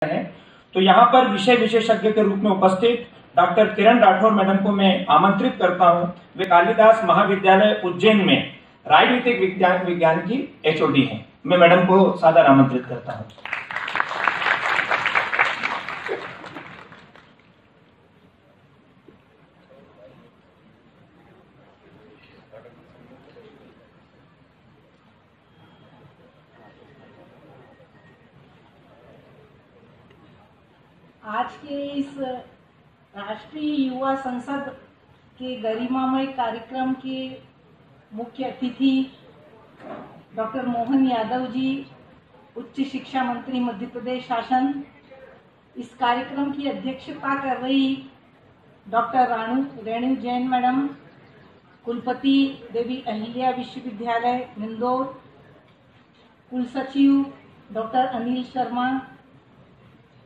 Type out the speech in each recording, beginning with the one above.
है। तो यहाँ पर विषय विशेषज्ञ के रूप में उपस्थित डॉक्टर किरण राठौर मैडम को मैं आमंत्रित करता हूँ। वे कालिदास महाविद्यालय उज्जैन में राजनीतिक विज्ञान की एचओडी हैं। मैं मैडम को सादर आमंत्रित करता हूँ। आज के इस राष्ट्रीय युवा संसद के गरिमामय कार्यक्रम के मुख्य अतिथि डॉक्टर मोहन यादव जी, उच्च शिक्षा मंत्री मध्य प्रदेश शासन, इस कार्यक्रम की अध्यक्षता कर रही डॉक्टर रेणु जैन मैडम, कुलपति देवी अहिल्या विश्वविद्यालय इंदौर, कुलसचिव डॉक्टर अनिल शर्मा,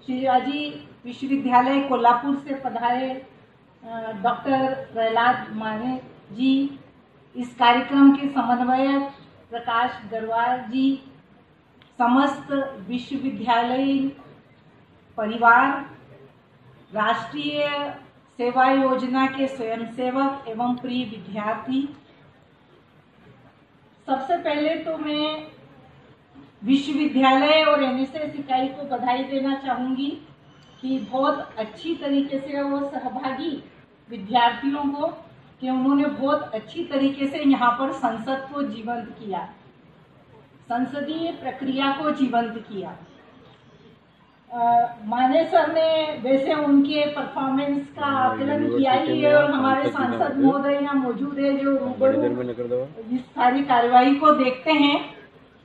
शिवाजी विश्वविद्यालय कोल्हापुर से पधारे डॉक्टर प्रहलाद माने जी, इस कार्यक्रम के समन्वयक प्रकाश गरवाल जी, समस्त विश्वविद्यालय परिवार, राष्ट्रीय सेवा योजना के स्वयंसेवक एवं प्रिय विद्यार्थी, सबसे पहले तो मैं विश्वविद्यालय और एनएसएस इकाई को बधाई देना चाहूँगी कि बहुत अच्छी तरीके से वो सहभागी विद्यार्थियों को कि उन्होंने बहुत अच्छी तरीके से यहाँ पर संसद को जीवंत किया, संसदीय प्रक्रिया को जीवंत किया। माने सर ने वैसे उनके परफॉर्मेंस का आकलन किया ही है और हमारे सांसद महोदय यहाँ मौजूद है जो रूबरू इस सारी कार्यवाही को देखते हैं,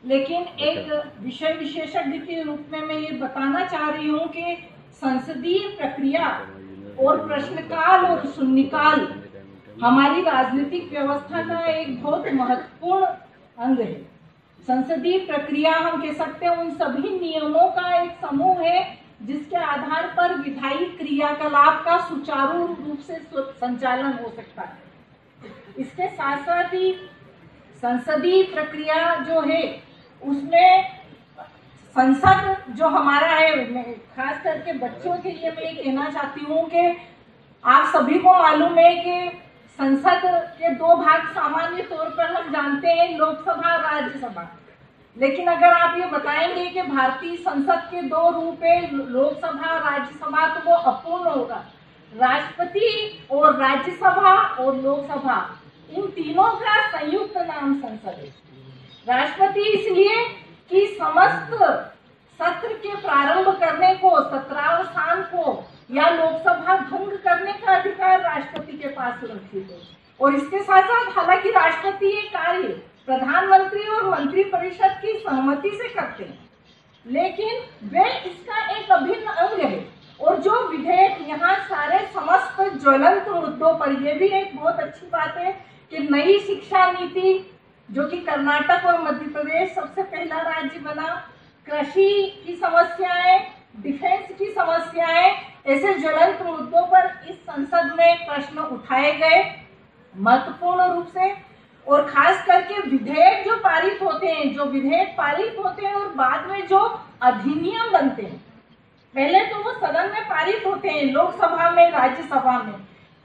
लेकिन एक विषय विशेषज्ञ के रूप में मैं ये बताना चाह रही हूँ कि संसदीय प्रक्रिया और प्रश्नकाल और शून्यकाल हमारी राजनीतिक व्यवस्था का एक बहुत महत्वपूर्ण अंग है। संसदीय प्रक्रिया हम कह सकते हैं उन सभी नियमों का एक समूह है जिसके आधार पर विधायी क्रियाकलाप का सुचारू रूप से संचालन हो सकता है। इसके साथ साथ ही संसदीय प्रक्रिया जो है उसमें संसद जो हमारा है, खास करके बच्चों के लिए मैं ये कहना चाहती हूँ कि आप सभी को मालूम है कि संसद के दो भाग सामान्य तौर पर हम जानते हैं, लोकसभा और राज्यसभा। लेकिन अगर आप ये बताएंगे कि भारतीय संसद के दो रूप है, लोकसभा और राज्यसभा, तो वो अपूर्ण होगा। राष्ट्रपति और राज्यसभा और लोकसभा इन तीनों का संयुक्त नाम संसद है। राष्ट्रपति इसलिए कि समस्त सत्र के प्रारंभ करने को, सत्रावसान को या लोकसभा भंग करने का अधिकार राष्ट्रपति के पास सुरक्षित है। और इसके साथ साथ हालांकि राष्ट्रपति ये कार्य प्रधानमंत्री और मंत्रिपरिषद की सहमति से करते हैं, लेकिन वे इसका एक अभिन्न अंग है। और जो विधेयक यहाँ सारे समस्त ज्वलंत मुद्दों पर, यह भी एक बहुत अच्छी बात है कि नई शिक्षा नीति जो कि कर्नाटक और मध्य प्रदेश सबसे पहला राज्य बना, कृषि की समस्याएं, डिफेंस की समस्याएं, ऐसे ज्वलंत मुद्दों पर इस संसद में प्रश्न उठाए गए महत्वपूर्ण रूप से। और खास करके विधेयक जो पारित होते हैं, जो विधेयक पारित होते हैं और बाद में जो अधिनियम बनते हैं, पहले तो वो सदन में पारित होते हैं, लोकसभा में, राज्यसभा में,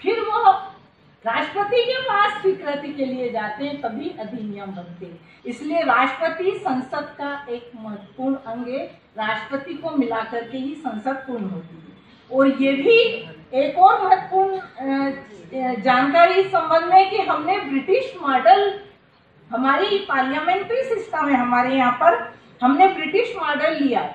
फिर वो राष्ट्रपति के पास स्वीकृति के लिए जाते हैं, तभी अधिनियम बनते हैं। इसलिए राष्ट्रपति संसद का एक महत्वपूर्ण अंग है। राष्ट्रपति को मिलाकर के ही संसद पूर्ण होती है। और ये भी एक और महत्वपूर्ण जानकारी इस संबंध में कि हमने ब्रिटिश मॉडल, हमारी पार्लियामेंट्री सिस्टम है हमारे यहाँ पर, हमने ब्रिटिश मॉडल लिया।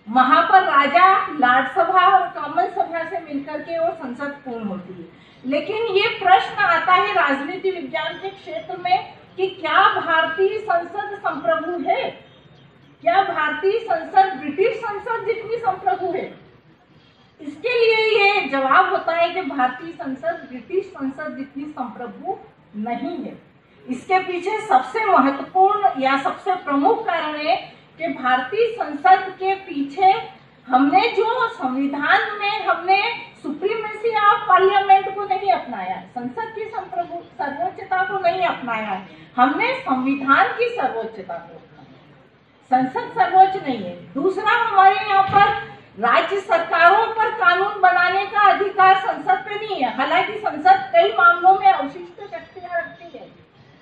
वहां पर राजा लाडसभा और कॉमन सभा से मिलकर के और संसद पूर्ण होती है। लेकिन ये प्रश्न आता है राजनीति विज्ञान के क्षेत्र में कि क्या भारतीय संसद संप्रभु है? क्या भारतीय संसद ब्रिटिश संसद जितनी संप्रभु है? इसके लिए ये जवाब होता है कि भारतीय संसद ब्रिटिश संसद जितनी संप्रभु नहीं है। इसके पीछे सबसे महत्वपूर्ण या सबसे प्रमुख कारण है कि भारतीय संसद के पीछे हमने जो संविधान में हमने सुप्रीमेसी ऑफ पार्लियामेंट को नहीं अपनाया, संसद की सर्वोच्चता को नहीं अपनाया, हमने संविधान की सर्वोच्चता को अपनाया। संसद सर्वोच्च नहीं है। दूसरा, हमारे यहाँ पर राज्य सरकारों पर कानून बनाने का अधिकार संसद पे नहीं है। हालांकि संसद कई मामलों में अवशिष्ट शक्तियां रखती है,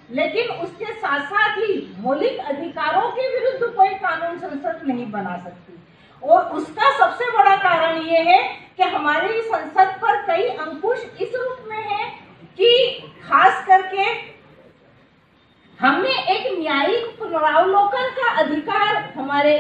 लेकिन उसके साथ साथ ही मौलिक अधिकारों के विरुद्ध कोई कानून संसद नहीं बना सकती। और उसका सबसे बड़ा कारण ये है कि हमारी संसद पर कई अंकुश इस रूप में है कि खास करके हमने एक न्यायिक पुनरावलोकन का अधिकार हमारे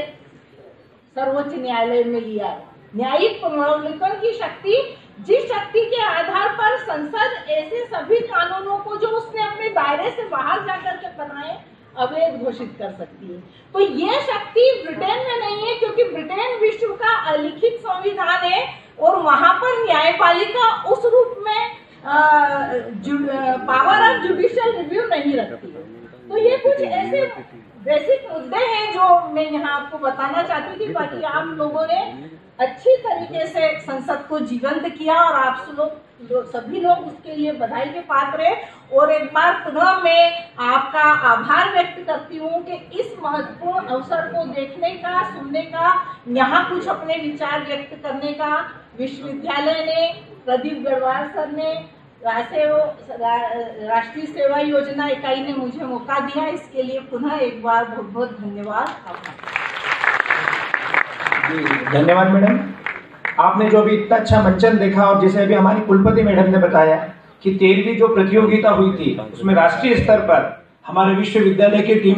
सर्वोच्च न्यायालय में लिया है। न्यायिक पुनरावलोकन की शक्ति, जिस शक्ति के आधार पर संसद ऐसे सभी कानूनों को जो उसने अपने दायरे से बाहर जाकर के बनाए अवैध घोषित कर सकती है। तो ये शक्ति ब्रिटेन में नहीं है, क्योंकि ब्रिटेन विश्व का अलिखित संविधान है और वहां पर न्यायपालिका उस रूप में पावर ऑफ जुडिशियल रिव्यू नहीं रखती है। तो ये कुछ ऐसे बेसिक मुद्दे हैं जो मैं यहाँ आपको बताना चाहती थी। बाकी आप लोगों ने अच्छी तरीके से संसद को जीवंत किया और आप सभी लोग उसके लिए बधाई के पात्र हैं। और एक बार पुनः मैं आपका आभार व्यक्त करती हूँ कि इस महत्वपूर्ण अवसर को देखने का, सुनने का, यहाँ कुछ अपने विचार व्यक्त करने का विश्वविद्यालय ने, प्रदीप गढ़वाल सर ने, राष्ट्रीय सेवा योजना इकाई ने मुझे मौका दिया। इसके लिए पुनः एक बार बहुत बहुत धन्यवाद। धन्यवाद मैडम। आपने जो भी इतना अच्छा मंचन देखा और जैसे अभी हमारी कुलपति मैडम ने बताया कि 13वीं जो प्रतियोगिता हुई थी उसमें राष्ट्रीय स्तर पर हमारे विश्वविद्यालय की टीम